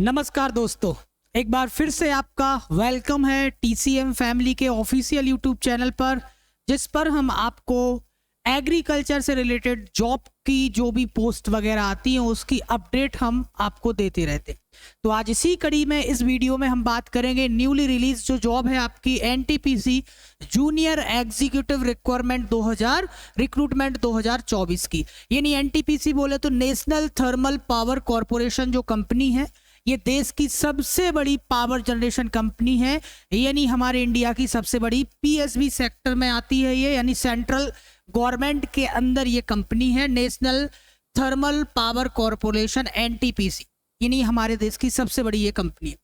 नमस्कार दोस्तों, एक बार फिर से आपका वेलकम है टीसीएम फैमिली के ऑफिशियल यूट्यूब चैनल पर, जिस पर हम आपको एग्रीकल्चर से रिलेटेड जॉब की जो भी पोस्ट वगैरह आती हैं उसकी अपडेट हम आपको देते रहते हैं। तो आज इसी कड़ी में इस वीडियो में हम बात करेंगे न्यूली रिलीज जो जॉब है आपकी एनटीपीसी जूनियर एग्जीक्यूटिव रिक्रूटमेंट 2024 की। यानी एनटीपीसी बोले तो नेशनल थर्मल पावर कॉरपोरेशन जो कंपनी है, ये देश की सबसे बड़ी पावर जनरेशन कंपनी है। यानी हमारे इंडिया की सबसे बड़ी पीएसबी सेक्टर में आती है ये, यानी सेंट्रल गवर्नमेंट के अंदर ये कंपनी है, national thermal power corporation NTPC. यानी हमारे देश की सबसे बड़ी ये कंपनी है।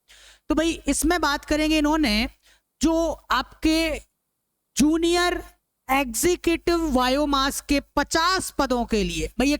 तो भाई इसमें बात करेंगे, इन्होंने जो आपके जूनियर एग्जीक्यूटिव बायोमास के 50 पदों के लिए, भाई ये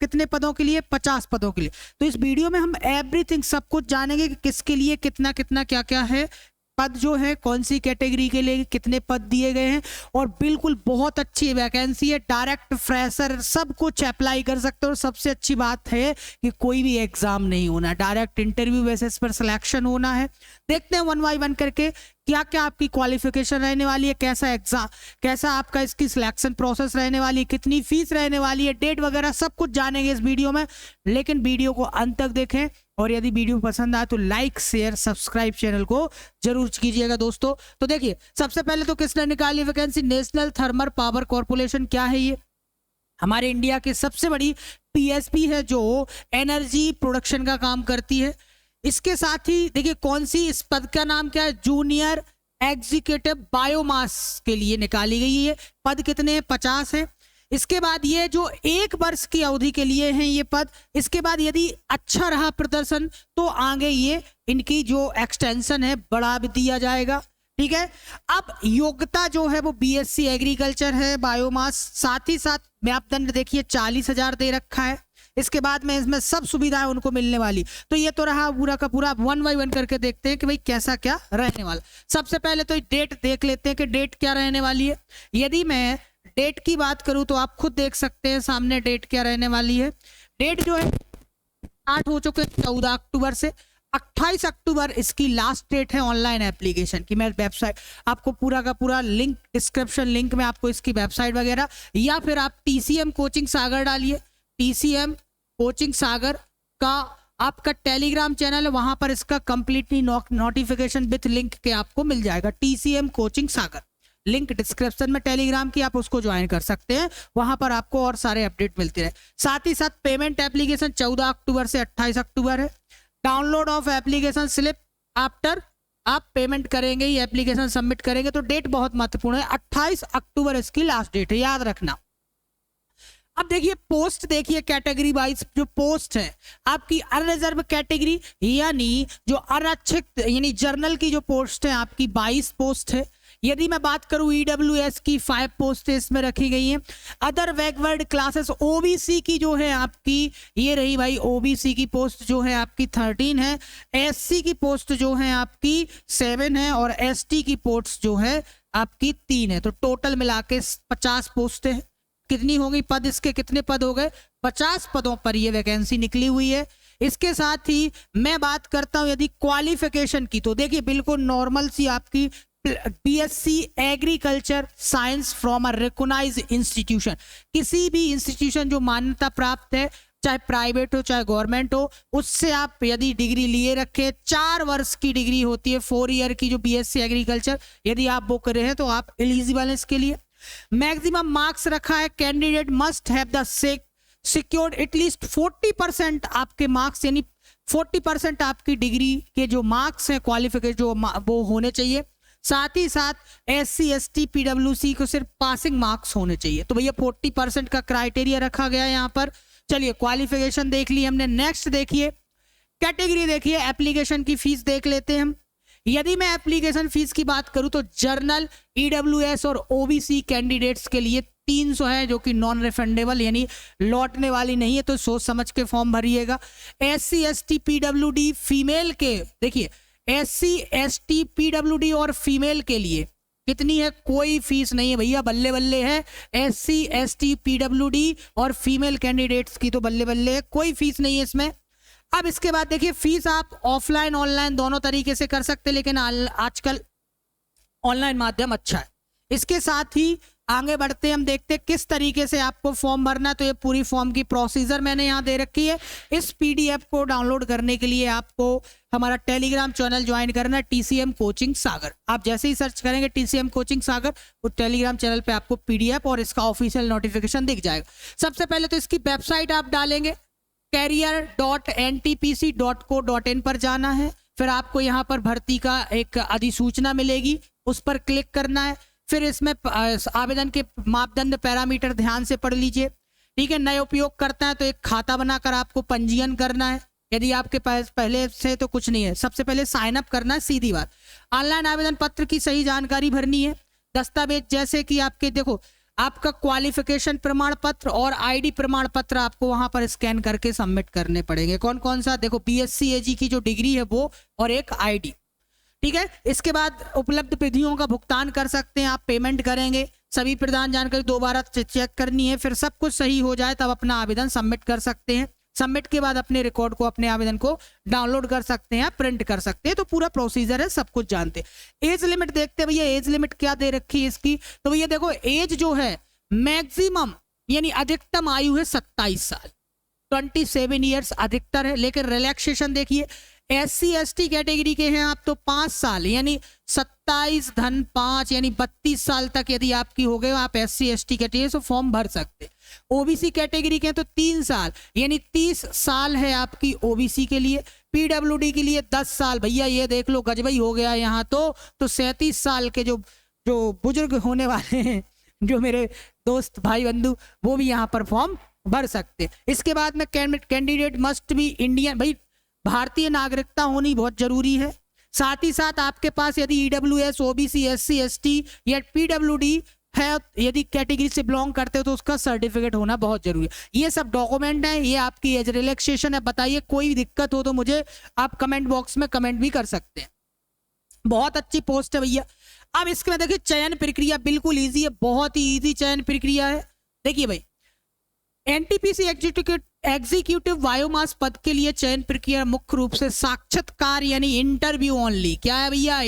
कितने पदों के लिए? 50 पदों के लिए। तो इस वीडियो में हम एवरीथिंग सब कुछ जानेंगे कि किसके लिए कितना कितना क्या क्या है, पद जो है कौन सी कैटेगरी के लिए कितने पद दिए गए हैं, और बिल्कुल बहुत अच्छी वैकेंसी है। डायरेक्ट फ्रेशर सब कुछ अप्लाई कर सकते हो। और सबसे अच्छी बात है कि कोई भी एग्जाम नहीं होना, डायरेक्ट इंटरव्यू बेसिस पर सिलेक्शन होना है। देखते हैं वन बाय वन करके क्या क्या आपकी क्वालिफिकेशन रहने वाली है, कैसा एग्जाम, कैसा आपका इसकी सिलेक्शन प्रोसेस रहने वाली है, कितनी फीस रहने वाली है, डेट वगैरह सब कुछ जानेंगे इस वीडियो में। लेकिन वीडियो को अंत तक देखें, और यदि वीडियो पसंद आए तो लाइक शेयर सब्सक्राइब चैनल को जरूर कीजिएगा दोस्तों। तो देखिए, सबसे पहले तो किसने निकाली vacancy? National thermal power corporation. क्या है ये? हमारे इंडिया की सबसे बड़ी पीएसपी है जो एनर्जी प्रोडक्शन का काम करती है। इसके साथ ही देखिए कौन सी, इस पद का नाम क्या है? जूनियर एग्जीक्यूटिव बायोमास के लिए निकाली गई है। पद कितने हैं? 50 है। इसके बाद ये जो 1 वर्ष की अवधि के लिए हैं ये पद। इसके बाद यदि अच्छा रहा प्रदर्शन तो आगे ये इनकी जो एक्सटेंशन है बढ़ा भी दिया जाएगा। ठीक है। अब योग्यता जो है वो बीएससी एग्रीकल्चर है, बायोमास। साथ ही साथ मापदंड देखिए 40,000 दे रखा है। इसके बाद में इसमें सब सुविधाएं उनको मिलने वाली। तो ये तो रहा पूरा का पूरा। वन बाय वन करके देखते हैं कि भाई कैसा क्या रहने वाला। सबसे पहले तो डेट देख लेते हैं कि डेट क्या रहने वाली है। यदि मैं डेट की बात करूं तो आप खुद देख सकते हैं सामने डेट क्या रहने वाली है। डेट जो है स्टार्ट हो चुके 14 अक्टूबर से 28 अक्टूबर इसकी लास्ट डेट है ऑनलाइन एप्लीकेशन की। मैं वेबसाइट आपको पूरा का पूरा लिंक, डिस्क्रिप्शन लिंक में आपको इसकी वेबसाइट वगैरह, या फिर आप टीसीएम कोचिंग सागर डालिए। टीसीएम कोचिंग सागर का आपका टेलीग्राम चैनल है, वहां पर इसका कंप्लीटली नोटिफिकेशन विथ लिंक के आपको मिल जाएगा। टीसीएम कोचिंग सागर, लिंक डिस्क्रिप्शन में टेलीग्राम की, आप उसको ज्वाइन कर सकते हैं। वहां पर आपको और सारे अपडेट मिलते रहे। साथ ही साथ पेमेंट एप्लीकेशन 14 अक्टूबर से 28 अक्टूबर है। Download of application slip after आप पेमेंट करेंगे, ये एप्लीकेशन सबमिट करेंगे। तो डेट बहुत महत्वपूर्ण है, 28 अक्टूबर इसकी लास्ट डेट है, याद रखना। अब देखिए पोस्ट, देखिए कैटेगरी वाइज जो पोस्ट है आपकी अनरिजर्व कैटेगरी, यानी जो आरक्षित यानी जर्नल की जो पोस्ट है आपकी 22 पोस्ट है। यदि मैं बात करूं ईडब्ल्यूएस की 5 पोस्ट इसमें रखी गई हैं। अदर बैकवर्ड क्लासेस ओबीसी की जो है आपकी ये रही भाई, ओबीसी की पोस्ट जो है आपकी 13 है। एससी की पोस्ट जो है आपकी 7 है, और एसटी की पोस्ट जो है आपकी 3 है। तो टोटल मिला के 50 पोस्टें हैं। कितनी होगी पद? इसके कितने पद हो गए? 50 पदों पर ये वैकेंसी निकली हुई है। इसके साथ ही मैं बात करता हूं यदि क्वालिफिकेशन की, तो देखिए बिल्कुल नॉर्मल सी आपकी BSc agriculture science from a recognised institution, किसी भी इंस्टीट्यूशन जो मान्यता प्राप्त है, चाहे प्राइवेट हो चाहे गवर्नमेंट हो, उससे आप यदि डिग्री लिए रखे, 4 वर्ष की डिग्री होती है 4 ईयर की जो बीएससी एग्रीकल्चर, यदि आप वो करे हैं तो आप एलिजिबल हैं इसके लिए। मैक्सिमम मार्क्स रखा है, candidate must have the secured at least 40% आपके मार्क्स, यानी 40% आपकी डिग्री के जो मार्क्स हैं क्वालिफिकेशन जो वो होने चाहिए। साथ ही साथ एससी एसटी पीडब्ल्यूसी को सिर्फ पासिंग मार्क्स होने चाहिए। तो भैया 40% का क्राइटेरिया रखा गया है यहाँ पर। चलिए क्वालिफिकेशन देख ली हमने। नेक्स्ट देखिए कैटेगरी, देखिए एप्लीकेशन की फीस देख लेते हैं हम। यदि मैं एप्लीकेशन फीस की बात करूं तो जर्नल, ईडब्ल्यूएस और ओबीसी कैंडिडेट्स के लिए 300 है, जो कि नॉन रिफंडेबल यानी लौटने वाली नहीं है, तो सोच समझ के फॉर्म भरिएगा। एससी एसटी पीडब्ल्यूडी फीमेल के, देखिए एससी एसटी पीडब्ल्यूडी और फीमेल के लिए कितनी है? कोई फीस नहीं है भैया, बल्ले बल्ले है। एससी एसटी पीडब्ल्यूडी और फीमेल कैंडिडेट्स की तो बल्ले बल्ले है, कोई फीस नहीं है इसमें। अब इसके बाद देखिए फीस आप ऑफलाइन ऑनलाइन दोनों तरीके से कर सकते हैं, लेकिन आजकल ऑनलाइन माध्यम अच्छा है। इसके साथ ही आगे बढ़ते हैं, हम देखते हैं किस तरीके से आपको फॉर्म भरना है। तो ये पूरी फॉर्म की प्रोसीजर मैंने यहाँ दे रखी है। इस पीडीएफ को डाउनलोड करने के लिए आपको हमारा टेलीग्राम चैनल ज्वाइन करना है, टीसीएम कोचिंग सागर। आप जैसे ही सर्च करेंगे टीसीएम कोचिंग सागर, वो टेलीग्राम चैनल पे आपको पीडीएफ और इसका ऑफिशियल नोटिफिकेशन दिख जाएगा। सबसे पहले तो इसकी वेबसाइट आप डालेंगे, career.ntpc.co.in पर जाना है। फिर आपको यहाँ पर भर्ती का एक अधिसूचना मिलेगी, उस पर क्लिक करना है। फिर इसमें आवेदन के मापदंड पैरामीटर ध्यान से पढ़ लीजिए, ठीक है। नए उपयोग करता है तो एक खाता बनाकर आपको पंजीयन करना है, यदि आपके पास पहले से तो कुछ नहीं है। सबसे पहले साइन अप करना है, सीधी बात। ऑनलाइन आवेदन पत्र की सही जानकारी भरनी है। दस्तावेज जैसे कि आपके देखो आपका क्वालिफिकेशन प्रमाण पत्र और आईडी प्रमाण पत्र आपको वहां पर स्कैन करके सबमिट करने पड़ेंगे। कौन कौन सा, देखो बीएससी एजी की जो डिग्री है वो, और एक आईडी, ठीक है। इसके बाद उपलब्ध विधियों का भुगतान कर सकते हैं आप, पेमेंट करेंगे। सभी प्रदान जानकारी दोबारा चेक करनी है, फिर सब कुछ सही हो जाए तब अपना आवेदन सबमिट कर सकते हैं। सबमिट के बाद अपने रिकॉर्ड को, अपने आवेदन को डाउनलोड कर सकते हैं, प्रिंट कर सकते हैं। तो पूरा प्रोसीजर है, सब कुछ जानते हैं। एज लिमिट देखते हैं भैया, एज लिमिट क्या दे रखी है इसकी। तो भैया देखो एज जो है मैक्सिमम यानी अधिकतम आयु है 27 साल, 27 ईयर्स अधिकतर है। लेकिन रिलैक्सेशन देखिए, SC ST कैटेगरी के हैं आप तो 5 साल यानी 27-5 यानी 32 साल तक यदि आपकी हो गए आप SC ST कैटेगरी से फॉर्म भर सकते। OBC कैटेगरी के हैं तो 3 साल यानी 30 साल है आपकी OBC के लिए। PWD के लिए 10 साल, भैया ये देख लो गजबई हो गया यहाँ तो 37 साल के जो बुजुर्ग होने वाले हैं, जो मेरे दोस्त भाई बंधु, वो भी यहाँ पर फॉर्म भर सकते। इसके बाद में कैंडिडेट मस्ट बी इंडियन, भाई भारतीय नागरिकता होनी बहुत जरूरी है। साथ ही साथ आपके पास यदि EWS OBC SC ST या PWD है, यदि कैटेगरी से बिलोंग करते हो तो उसका सर्टिफिकेट होना बहुत जरूरी है। ये सब डॉक्यूमेंट है, ये आपकी एज रिलैक्सेशन है। बताइए कोई दिक्कत हो तो मुझे आप कमेंट बॉक्स में कमेंट भी कर सकते हैं। बहुत अच्छी पोस्ट है भैया। अब इसके में देखिए चयन प्रक्रिया बिल्कुल ईजी है, बहुत ही ईजी चयन प्रक्रिया है। देखिए भाई NTPC एग्जीक्यूटिव बायोमास पद के लिए चयन प्रक्रिया मुख्य रूप से साक्षात्कार यानी इंटरव्यू ओनली। क्या है भैया,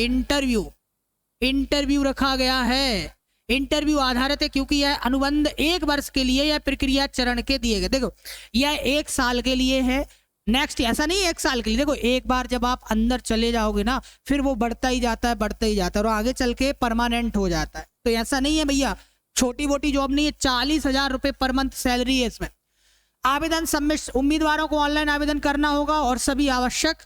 इंटरव्यू रखा गया है। इंटरव्यू आधारित है क्योंकि यह अनुबंध 1 वर्ष के लिए यह प्रक्रिया चरण के दिए गए। देखो यह 1 साल के लिए है, नेक्स्ट ऐसा नहीं 1 साल के लिए। देखो एक बार जब आप अंदर चले जाओगे ना, फिर वो बढ़ता ही जाता है और आगे चल के परमानेंट हो जाता है। तो ऐसा नहीं है भैया, छोटी मोटी जॉब नहीं है। 40,000 रुपए पर मंथ सैलरी है इसमें। आवेदन सबमिट, उम्मीदवारों को ऑनलाइन आवेदन करना होगा और सभी आवश्यक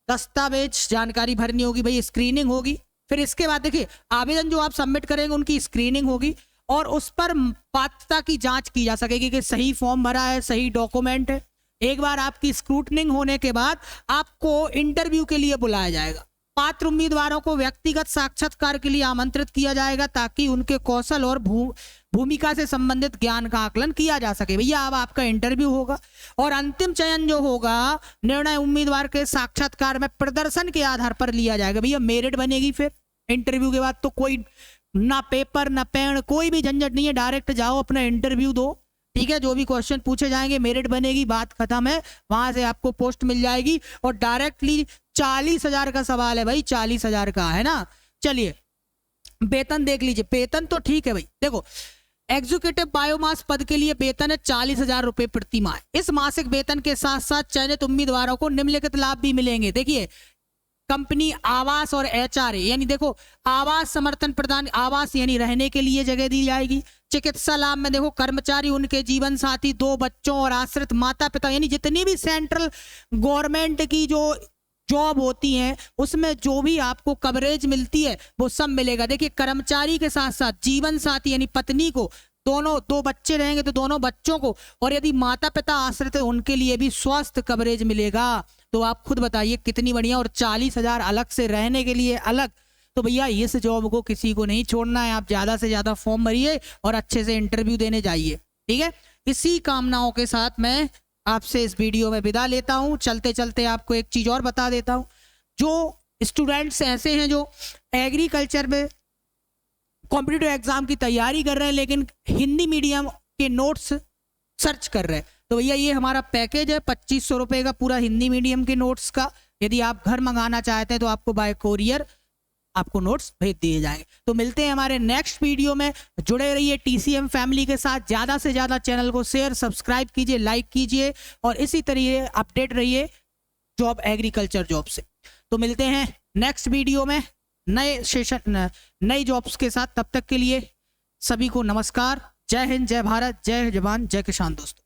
दस्तावेज जानकारी भरनी होगी। भाई स्क्रीनिंग होगी, फिर इसके बाद देखिए आवेदन जो आप सबमिट करेंगे उनकी स्क्रीनिंग होगी और उस पर पात्रता की जांच की जा सकेगी कि सही फॉर्म भरा है, सही डॉक्यूमेंट है। एक बार आपकी स्क्रूटनिंग होने के बाद आपको इंटरव्यू के लिए बुलाया जाएगा। पात्र उम्मीदवारों को व्यक्तिगत साक्षात्कार के लिए आमंत्रित किया जाएगा ताकि उनके कौशल और भूमिका से संबंधित ज्ञान का आकलन किया जा सके। भैया अब आपका इंटरव्यू होगा और अंतिम चयन जो होगा निर्णय उम्मीदवार के साक्षात्कार में प्रदर्शन के आधार पर लिया जाएगा। भैया मेरिट बनेगी फिर इंटरव्यू के बाद, तो कोई ना पेपर ना पेन कोई भी झंझट नहीं है, डायरेक्ट जाओ अपना इंटरव्यू दो, ठीक है। जो भी क्वेश्चन पूछे जाएंगे मेरिट बनेगी, बात खत्म है। वहां से आपको पोस्ट मिल जाएगी और डायरेक्टली 40,000 का सवाल है भाई, 40,000 का है ना। चलिए वेतन देख लीजिए, वेतन तो ठीक है भाई। देखो एग्जीक्यूटिव बायोमास पद के लिए वेतन है 40,000 रुपए प्रति माह। इस मासिक वेतन के साथ साथ चयनित उम्मीदवारों को निम्नलिखित लाभ भी मिलेंगे। देखिए कंपनी आवास और HRA यानी देखो आवास समर्थन प्रदान, आवास यानी रहने के लिए जगह दी जाएगी। चिकित्सा लाभ में देखो कर्मचारी, उनके जीवन साथी, 2 बच्चों और आश्रित माता पिता यानी जितनी भी सेंट्रल गवर्नमेंट की जो जॉब होती हैं उसमें जो भी आपको कवरेज मिलती है वो सब मिलेगा। देखिए कर्मचारी के साथ साथ जीवन साथी यानी पत्नी को, दोनों 2 बच्चे रहेंगे तो दोनों बच्चों को, और यदि माता पिता आश्रित है उनके लिए भी स्वास्थ्य कवरेज मिलेगा। तो आप खुद बताइए कितनी बढ़िया। और 40,000 अलग से रहने के लिए अलग। तो भैया इस जॉब को किसी को नहीं छोड़ना है, आप ज्यादा से ज्यादा फॉर्म भरिए और अच्छे से इंटरव्यू देने जाइए, ठीक है। इसी कामनाओं के साथ मैं आपसे इस वीडियो में विदा लेता हूं। चलते चलते आपको एक चीज और बता देता हूं, जो स्टूडेंट्स ऐसे हैं जो एग्रीकल्चर में कॉम्पिटिटिव एग्जाम की तैयारी कर रहे हैं लेकिन हिंदी मीडियम के नोट्स सर्च कर रहे हैं, तो भैया ये हमारा पैकेज है 2500 रुपये का पूरा हिंदी मीडियम के नोट्स का। यदि आप घर मंगाना चाहते हैं तो आपको बाय कोरियर आपको नोट्स भेज दिए जाएंगे। तो मिलते हैं हमारे नेक्स्ट वीडियो में। जुड़े रहिए TCM फैमिली के साथ, ज़्यादा से ज़्यादा चैनल को शेयर सब्सक्राइब कीजिए, लाइक कीजिए और इसी तरीके अपडेट रहिए जॉब एग्रीकल्चर जॉब से। तो मिलते हैं नेक्स्ट वीडियो में नए सेशन नई जॉब्स के साथ। तब तक के लिए सभी को नमस्कार। जय हिंद, जय भारत, जय जवान, जय किसान दोस्तों।